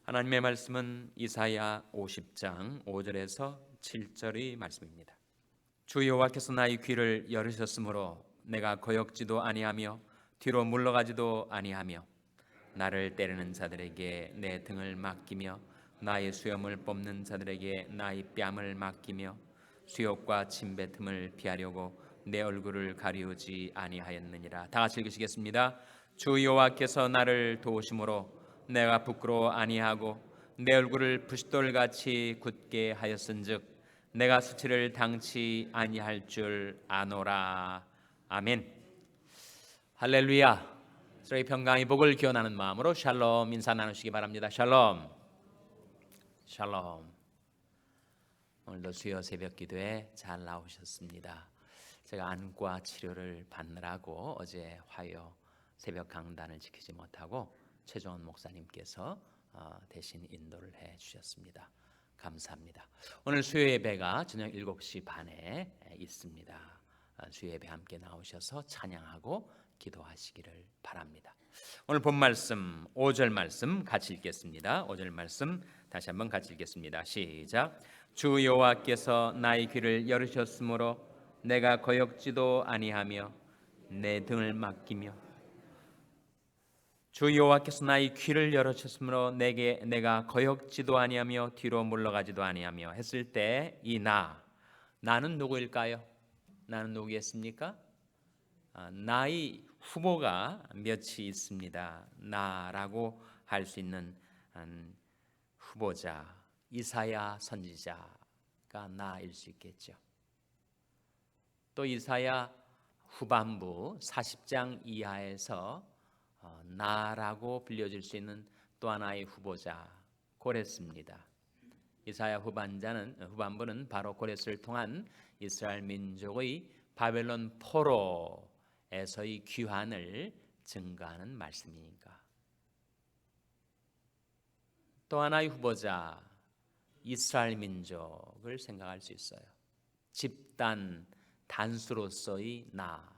하나님의 말씀은 이사야 50장 5절에서 7절의 말씀입니다. 주 여호와께서 나의 귀를 열으셨으므로 내가 거역지도 아니하며 뒤로 물러가지도 아니하며 나를 때리는 자들에게 내 등을 맡기며 나의 수염을 뽑는 자들에게 나의 뺨을 맡기며 수욕과 침뱉음을 피하려고 내 얼굴을 가리우지 아니하였느니라. 다 같이 읽으시겠습니다. 주 여호와께서 나를 도우심으로 내가 부끄러워 아니하고 내 얼굴을 부싯돌같이 굳게 하였은즉 내가 수치를 당치 아니할 줄 아노라. 아멘. 할렐루야. 저희 평강의 복을 기원하는 마음으로 샬롬 인사 나누시기 바랍니다. 샬롬. 샬롬. 오늘도 수요 새벽 기도에 잘 나오셨습니다. 제가 안과 치료를 받느라고 어제 화요 새벽 강단을 지키지 못하고 최종원 목사님께서 대신 인도를 해 주셨습니다. 감사합니다. 오늘 수요 예배가 저녁 7시 반에 있습니다. 수요 예배 함께 나오셔서 찬양하고 기도하시기를 바랍니다. 오늘 본 말씀 5절 말씀 같이 읽겠습니다. 5절 말씀 다시 한번 같이 읽겠습니다. 시작. 주 여호와께서 나의 귀를 열으셨으므로 내가 거역지도 아니하며 내 등을 맡기며 주 여호와께서 나의 귀를 열어주셨으므로 내가 거역지도 아니하며 뒤로 물러가지도 아니하며 했을 때 이 나는 누구일까요? 나는 누구겠습니까? 나의 후보가 몇이 있습니다. 나라고 할 수 있는 후보자 이사야 선지자가 나일 수 있겠죠. 또 이사야 후반부 40장 이하에서 나라고 불려질 수 있는 또 하나의 후보자 고레스입니다. 이사야 후반부는 바로 고레스를 통한 이스라엘 민족의 바벨론 포로에서의 귀환을 증가하는 말씀이니까. 또 하나의 후보자 이스라엘 민족을 생각할 수 있어요. 집단 단수로서의 나.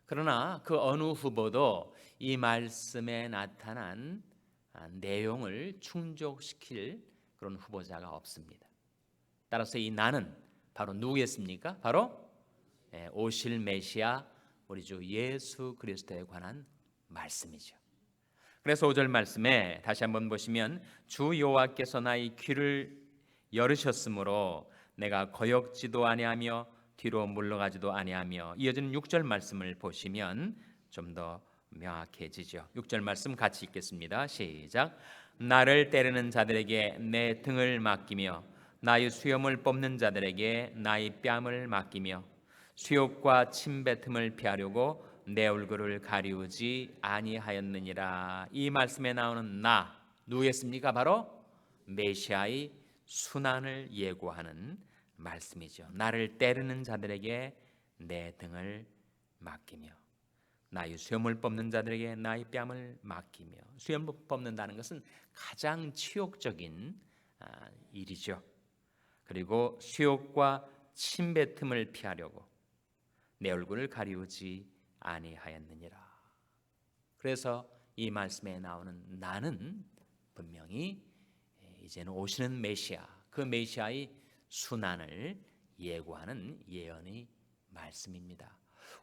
그러나 그 어느 후보도 이 말씀에 나타난 내용을 충족시킬 그런 후보자가 없습니다. 따라서 이 나는 바로 누구겠습니까? 바로 오실 메시아 우리 주 예수 그리스도에 관한 말씀이죠. 그래서 5절 말씀에 다시 한번 보시면 주 여호와께서 나의 귀를 열으셨으므로 내가 거역지도 아니하며 뒤로 물러가지도 아니하며 이어지는 6절 말씀을 보시면 좀 더 명확해지죠. 6절 말씀 같이 읽겠습니다. 시작. 나를 때리는 자들에게 내 등을 맡기며 나의 수염을 뽑는 자들에게 나의 뺨을 맡기며 수욕과 침뱉음을 피하려고 내 얼굴을 가리우지 아니하였느니라. 이 말씀에 나오는 나 누구겠습니까? 바로 메시아의 순환을 예고하는 말씀이죠. 나를 때리는 자들에게 내 등을 맡기며 나의 수염을 뽑는 자들에게 나의 뺨을 맡기며 수염을 뽑는다는 것은 가장 치욕적인 일이죠. 그리고 수욕과 침뱉음을 피하려고 내 얼굴을 가리우지 아니하였느니라. 그래서 이 말씀에 나오는 나는 분명히 이제는 오시는 메시아, 그 메시아의 순환을 예고하는 예언의 말씀입니다.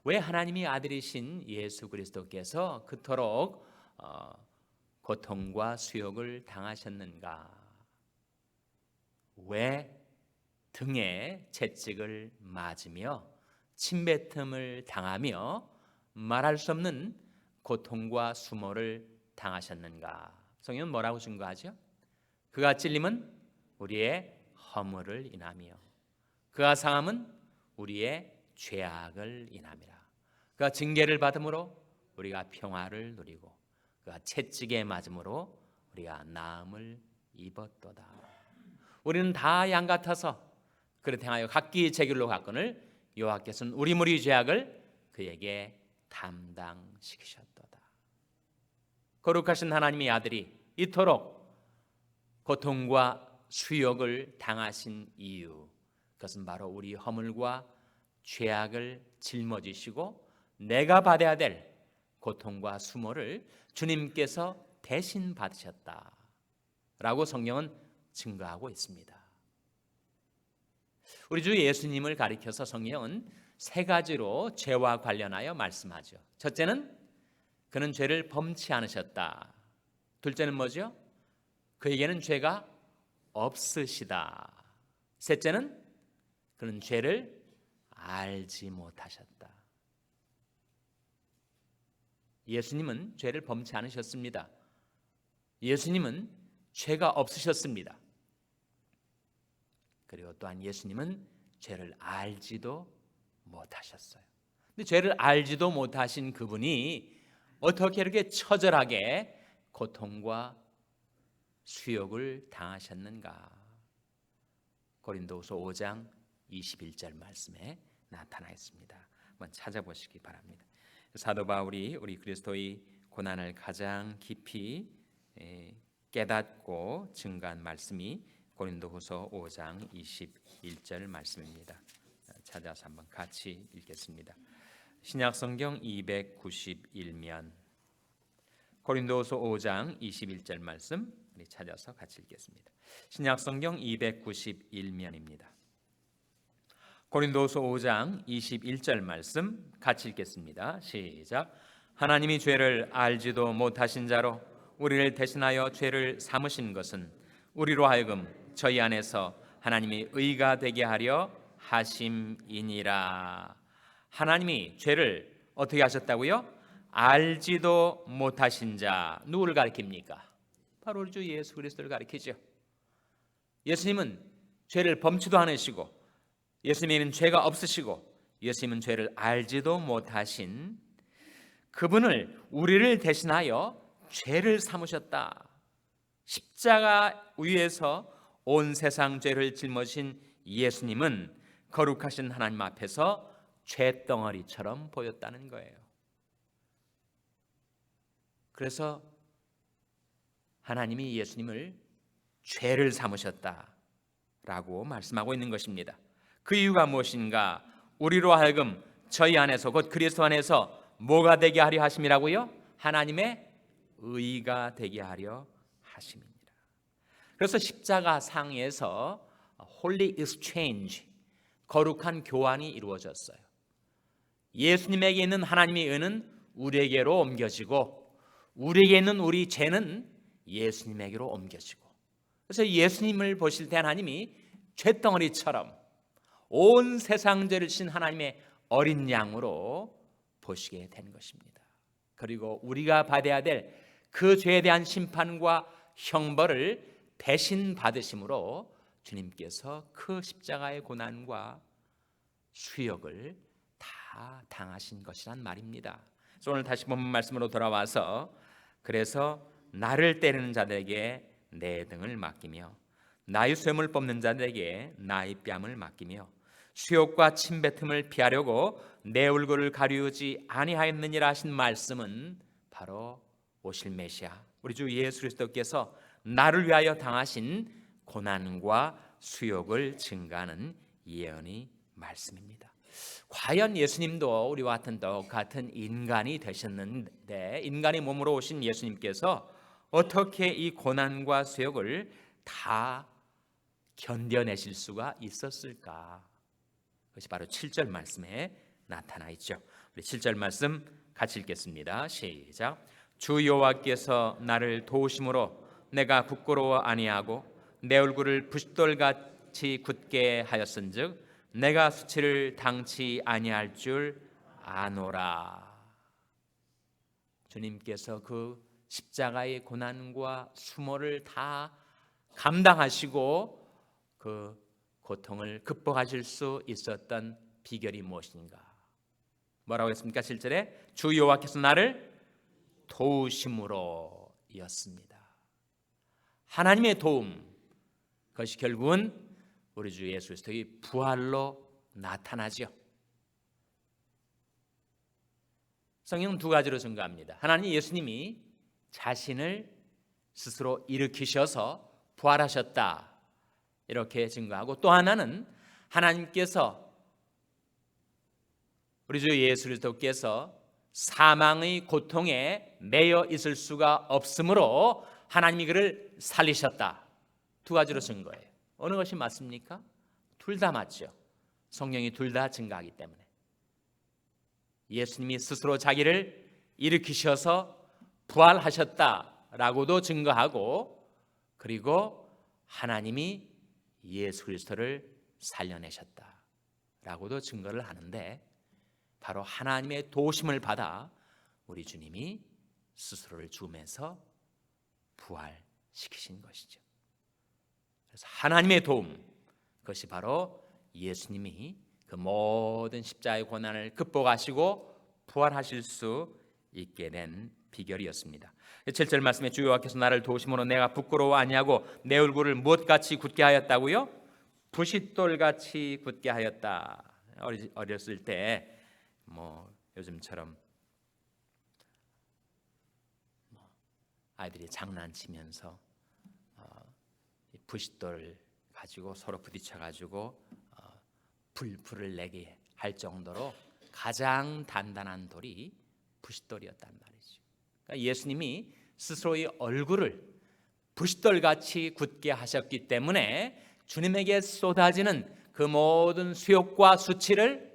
왜 하나님의 아들이신 예수 그리스도께서 그토록 고통과 수욕을 당하셨는가? 왜 등에 채찍을 맞으며 침뱉음을 당하며 말할 수 없는 고통과 수모를 당하셨는가? 성경은 뭐라고 증거하죠? 그가 찔림은 우리의 허물을 인하며 그가 상함은 우리의 죄악을 인함이라. 그가 징계를 받음으로 우리가 평화를 누리고 그가 채찍에 맞음으로 우리가 나음을 입었도다. 우리는 다 양 같아서 그릇 행하여 각기 제 길로 갔거늘 여호와께서는 우리 무리 죄악을 그에게 담당시키셨도다. 거룩하신 하나님의 아들이 이토록 고통과 수욕을 당하신 이유, 그것은 바로 우리 허물과 죄악을 짊어지시고 내가 받아야 될 고통과 수모를 주님께서 대신 받으셨다라고 성경은 증거하고 있습니다. 우리 주 예수님을 가리켜서 성경은 세 가지로 죄와 관련하여 말씀하죠. 첫째는 그는 죄를 범치 않으셨다. 둘째는 뭐죠? 그에게는 죄가 없으시다. 셋째는 그는 죄를 알지 못하셨다. 예수님은 죄를 범치 않으셨습니다. 예수님은 죄가 없으셨습니다. 그리고 또한 예수님은 죄를 알지도 못하셨어요. 근데 죄를 알지도 못하신 그분이 어떻게 이렇게 처절하게 고통과 수욕을 당하셨는가? 고린도후서 5장 21절 말씀에 나타나 있습니다. 한번 찾아보시기 바랍니다. 사도 바울이 우리 그리스도의 고난을 가장 깊이 깨닫고 증거한 말씀이 고린도후서 5장 21절 말씀입니다. 찾아서 한번 같이 읽겠습니다. 신약성경 291면 고린도후서 5장 21절 말씀 우리 찾아서 같이 읽겠습니다. 신약성경 291면입니다. 고린도후서 5장 21절 말씀 같이 읽겠습니다. 시작. 하나님이 죄를 알지도 못하신 자로 우리를 대신하여 죄를 삼으신 것은 우리로 하여금 저희 안에서 하나님의 의가 되게 하려 하심이니라. 하나님이 죄를 어떻게 하셨다고요? 알지도 못하신 자, 누구를 가리킵니까? 바로 우리 주 예수 그리스도를 가리키죠. 예수님은 죄를 범치도 않으시고 예수님은 죄가 없으시고 예수님은 죄를 알지도 못하신 그분을 우리를 대신하여 죄를 삼으셨다. 십자가 위에서 온 세상 죄를 짊어진 예수님은 거룩하신 하나님 앞에서 죄덩어리처럼 보였다는 거예요. 그래서 하나님이 예수님을 죄를 삼으셨다라고 말씀하고 있는 것입니다. 그 이유가 무엇인가? 우리로 하여금 저희 안에서 곧 그리스도 안에서 뭐가 되게 하려 하심이라고요? 하나님의 의가 되게 하려 하심입니다. 그래서 십자가 상에서 Holy Exchange, 거룩한 교환이 이루어졌어요. 예수님에게 있는 하나님의 의는 우리에게로 옮겨지고 우리에게 있는 우리 죄는 예수님에게로 옮겨지고, 그래서 예수님을 보실 때 하나님이 죄덩어리처럼 온 세상 죄를 진 하나님의 어린 양으로 보시게 된 것입니다. 그리고 우리가 받아야 될 그 죄에 대한 심판과 형벌을 대신 받으심으로 주님께서 그 십자가의 고난과 수욕을 다 당하신 것이란 말입니다. 그래서 오늘 다시 본문 말씀으로 돌아와서 그래서 나를 때리는 자들에게 내 등을 맡기며 나의 쇠물 뽑는 자들에게 나의 뺨을 맡기며 수욕과 침뱉음을 피하려고 내 얼굴을 가리우지 아니하였느니라 하신 말씀은 바로 오실 메시아 우리 주 예수 그리스도께서 나를 위하여 당하신 고난과 수욕을 증가하는 예언의 말씀입니다. 과연 예수님도 우리와 같은 똑같은 인간이 되셨는데 인간의 몸으로 오신 예수님께서 어떻게 이 고난과 수욕을 다 견뎌내실 수가 있었을까? 그것이 바로 7절 말씀에 나타나 있죠. 우리 7절 말씀 같이 읽겠습니다. 시작. 주 여호와께서 나를 도우심으로 내가 부끄러워 아니하고 내 얼굴을 부싯돌같이 굳게 하였은즉 내가 수치를 당치 아니할 줄 아노라. 주님께서 그 십자가의 고난과 수모를 다 감당하시고 그 고통을 극복하실 수 있었던 비결이 무엇인가? 뭐라고 했습니까? 7절에 주 여호와께서 나를 도우심으로였습니다. 하나님의 도움, 그것이 결국은 우리 주 예수 그리스도의 부활로 나타나죠. 성경은 두 가지로 증거합니다. 하나님 예수님이 자신을 스스로 일으키셔서 부활하셨다 이렇게 증거하고, 또 하나는 하나님께서 우리 주 예수 그리스도께서 사망의 고통에 매여 있을 수가 없으므로 하나님이 그를 살리셨다. 두 가지로 증거해요. 어느 것이 맞습니까? 둘 다 맞죠. 성령이 둘 다 증거하기 때문에. 예수님이 스스로 자기를 일으키셔서 부활하셨다라고도 증거하고, 그리고 하나님이 예수 그리스도를 살려내셨다라고도 증거를 하는데, 바로 하나님의 도우심을 받아 우리 주님이 스스로를 죽음에서 부활시키신 것이죠. 그래서 하나님의 도움, 그것이 바로 예수님이 그 모든 십자가의 고난을 극복하시고 부활하실 수 있게 된 비결이었습니다. 7절 말씀에 주여와께서 나를 도우심으로 내가 부끄러워 아니하고 내 얼굴을 무엇같이 굳게 하였다고요? 부싯돌같이 굳게 하였다. 어렸을 때 요즘처럼 아이들이 장난치면서 부싯돌 가지고 서로 부딪혀 가지고 불을 내게 할 정도로 가장 단단한 돌이 부싯돌이었단 말이죠. 그러니까 예수님이 스스로의 얼굴을 부싯돌같이 굳게 하셨기 때문에 주님에게 쏟아지는 그 모든 수욕과 수치를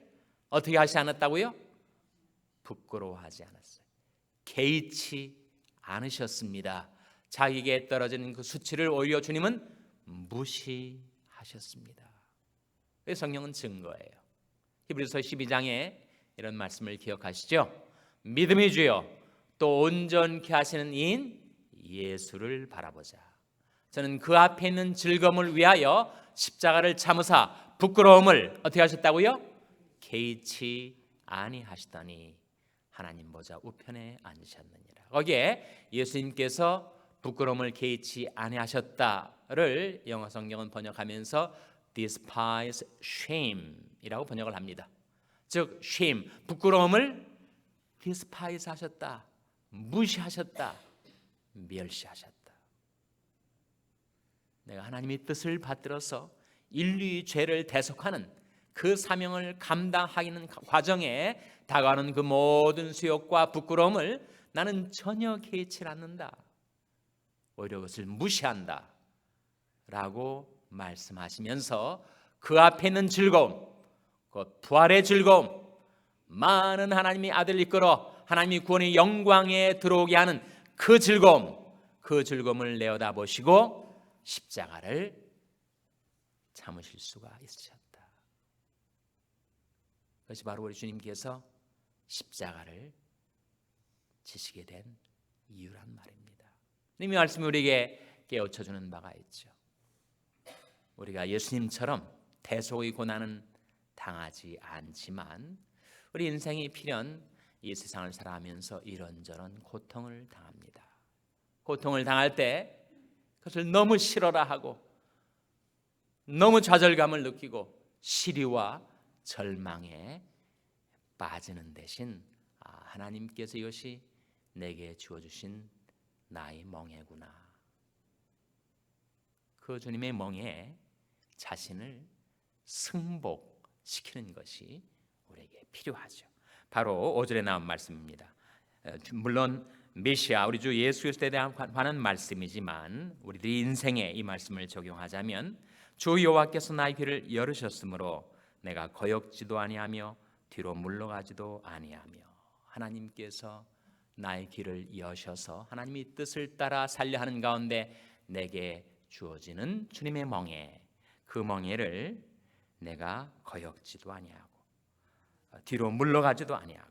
어떻게 하지 않았다고요? 부끄러워하지 않았어요. 개의치 않으셨습니다. 자기에게 떨어지는 그 수치를 오히려 주님은 무시하셨습니다. 성령은 증거예요. 히브리서 12장에 이런 말씀을 기억하시죠? 믿음의 주여 또 온전케 하시는 이인 예수를 바라보자. 저는 그 앞에 있는 즐거움을 위하여 십자가를 참으사 부끄러움을 어떻게 하셨다고요? 개의치 아니하시더니 하나님 보좌 우편에 앉으셨느니라. 거기에 예수님께서 부끄러움을 개의치 아니하셨다를 영어 성경은 번역하면서 despise shame이라고 번역을 합니다. 즉 shame, 부끄러움을 despise 하셨다, 무시하셨다, 멸시하셨다. 내가 하나님의 뜻을 받들어서 인류의 죄를 대속하는 그 사명을 감당하는 과정에 다가오는 그 모든 수욕과 부끄러움을 나는 전혀 개의치 않는다, 오히려 그것을 무시한다 라고 말씀하시면서 그 앞에 있는 즐거움, 그 부활의 즐거움, 많은 하나님의 아들 이끌어 하나님의 구원의 영광에 들어오게 하는 그 즐거움을 내어다 보시고 십자가를 참으실 수가 있으셨다. 그것이 바로 우리 주님께서 십자가를 지시게 된 이유란 말입니다. 이 말씀이 우리에게 깨우쳐주는 바가 있죠. 우리가 예수님처럼 대속의 고난은 당하지 않지만 우리 인생이 필연 이 세상을 살아가면서 이런저런 고통을 당합니다. 고통을 당할 때 그것을 너무 싫어라 하고 너무 좌절감을 느끼고 시리와 절망에 빠지는 대신 하나님께서 이것이 내게 주어주신 나의 멍에구나, 그 주님의 멍에 자신을 승복시키는 것이 우리에게 필요하죠. 바로 5절에 나온 말씀입니다. 물론 메시아 우리 주 예수 그리스도에 대한 관한 말씀이지만 우리들이 인생에 이 말씀을 적용하자면 주 여호와께서 나의 귀를 열으셨으므로 내가 거역지도 아니하며 뒤로 물러가지도 아니하며, 하나님께서 나의 귀를 여셔서 하나님의 뜻을 따라 살려 하는 가운데 내게 주어지는 주님의 멍에, 그 멍에를 내가 거역지도 아니하고 뒤로 물러가지도 아니하고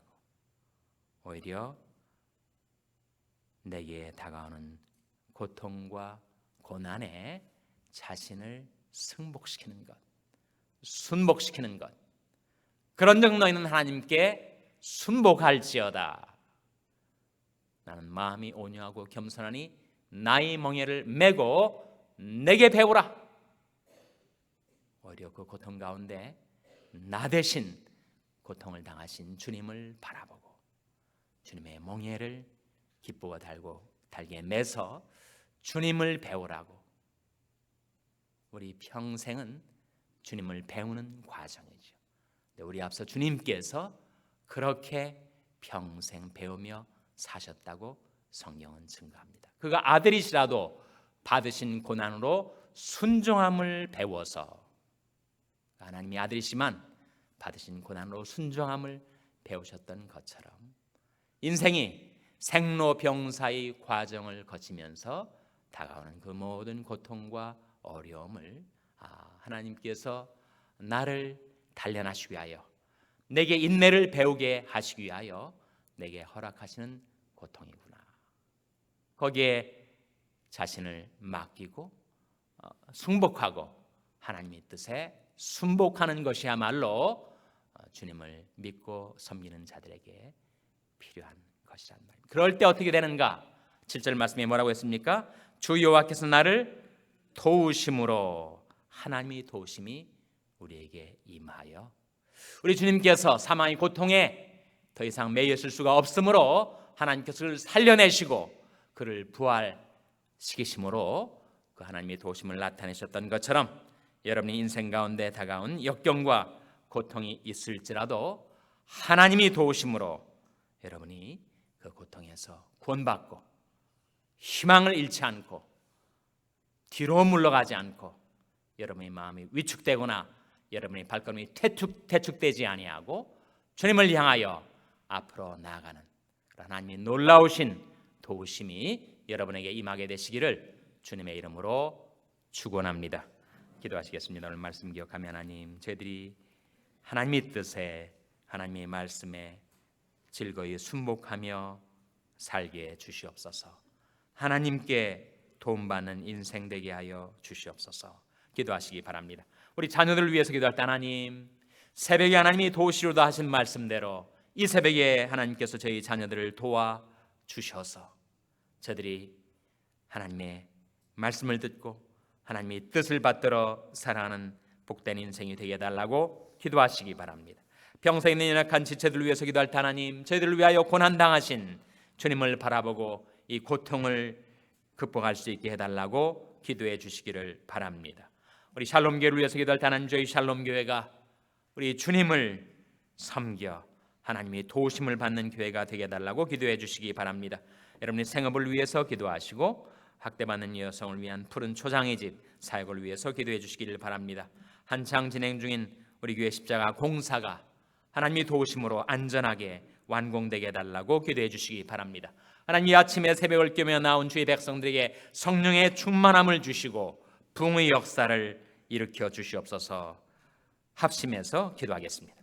오히려 내게 다가오는 고통과 고난에 자신을 승복시키는 것, 순복시키는 것, 그런 적 너희는 하나님께 순복할지어다. 나는 마음이 온유하고 겸손하니 나의 멍에를 메고 내게 배우라. 오히려 그 고통 가운데 나 대신 고통을 당하신 주님을 바라보고 주님의 멍에를 기쁘고 달게 매서 주님을 배우라고. 우리 평생은 주님을 배우는 과정이죠. 우리 앞서 주님께서 그렇게 평생 배우며 사셨다고 성경은 증거합니다. 그가 아들이시라도 받으신 고난으로 순종함을 배워서, 하나님이 아들이시만 받으신 고난으로 순종함을 배우셨던 것처럼 인생이 생로병사의 과정을 거치면서 다가오는 그 모든 고통과 어려움을 하나님께서 나를 단련하시기 위하여, 내게 인내를 배우게 하시기 위하여 내게 허락하시는 고통이구나. 거기에 자신을 맡기고 순복하고 하나님의 뜻에 순복하는 것이야말로 주님을 믿고 섬기는 자들에게 필요한 것이란 말입니다. 그럴 때 어떻게 되는가? 7절 말씀에 뭐라고 했습니까? 주 여호와께서 나를 도우심으로, 하나님의 도우심이 우리에게 임하여, 우리 주님께서 사망의 고통에 더 이상 매여 있을 수가 없으므로 하나님께서 그를 살려내시고 그를 부활시키심으로 그 하나님의 도우심을 나타내셨던 것처럼 여러분의 인생 가운데 다가온 역경과 고통이 있을지라도 하나님이 도우심으로 여러분이 그 고통에서 구원받고 희망을 잃지 않고 뒤로 물러가지 않고 여러분의 마음이 위축되거나 여러분의 발걸음이 퇴축되지 아니하고 주님을 향하여 앞으로 나아가는 하나님의 놀라우신 도우심이 여러분에게 임하게 되시기를 주님의 이름으로 축원합니다. 기도하시겠습니다. 오늘 말씀 기억하며 하나님, 저희들이 하나님의 뜻에, 하나님의 말씀에 즐거이 순복하며 살게 주시옵소서. 하나님께 도움받는 인생 되게 하여 주시옵소서. 기도하시기 바랍니다. 우리 자녀들을 위해서 기도할 때 하나님, 새벽에 하나님이 도우시려다 하신 말씀대로 이 새벽에 하나님께서 저희 자녀들을 도와주셔서 저들이 하나님의 말씀을 듣고 하나님의 뜻을 받들어 살아가는 복된 인생이 되게 해달라고 기도하시기 바랍니다. 평생에 있는 연약한 지체들을 위해서 기도할 때 하나님, 저희들을 위하여 고난당하신 주님을 바라보고 이 고통을 극복할 수 있게 해달라고 기도해 주시기를 바랍니다. 우리 샬롬교회를 위해서 기도할 때 하나님, 저희 샬롬교회가 우리 주님을 섬겨 하나님의 도우심을 받는 교회가 되게 해달라고 기도해 주시기 바랍니다. 여러분의 생업을 위해서 기도하시고 학대받는 여성을 위한 푸른 초장의 집 사역을 위해서 기도해 주시기를 바랍니다. 한창 진행 중인 우리 교회 십자가 공사가 하나님의 도우심으로 안전하게 완공되게 해달라고 기도해 주시기 바랍니다. 하나님, 이 아침에 새벽을 깨며 나온 주의 백성들에게 성령의 충만함을 주시고 부흥의 역사를 일으켜 주시옵소서. 합심해서 기도하겠습니다.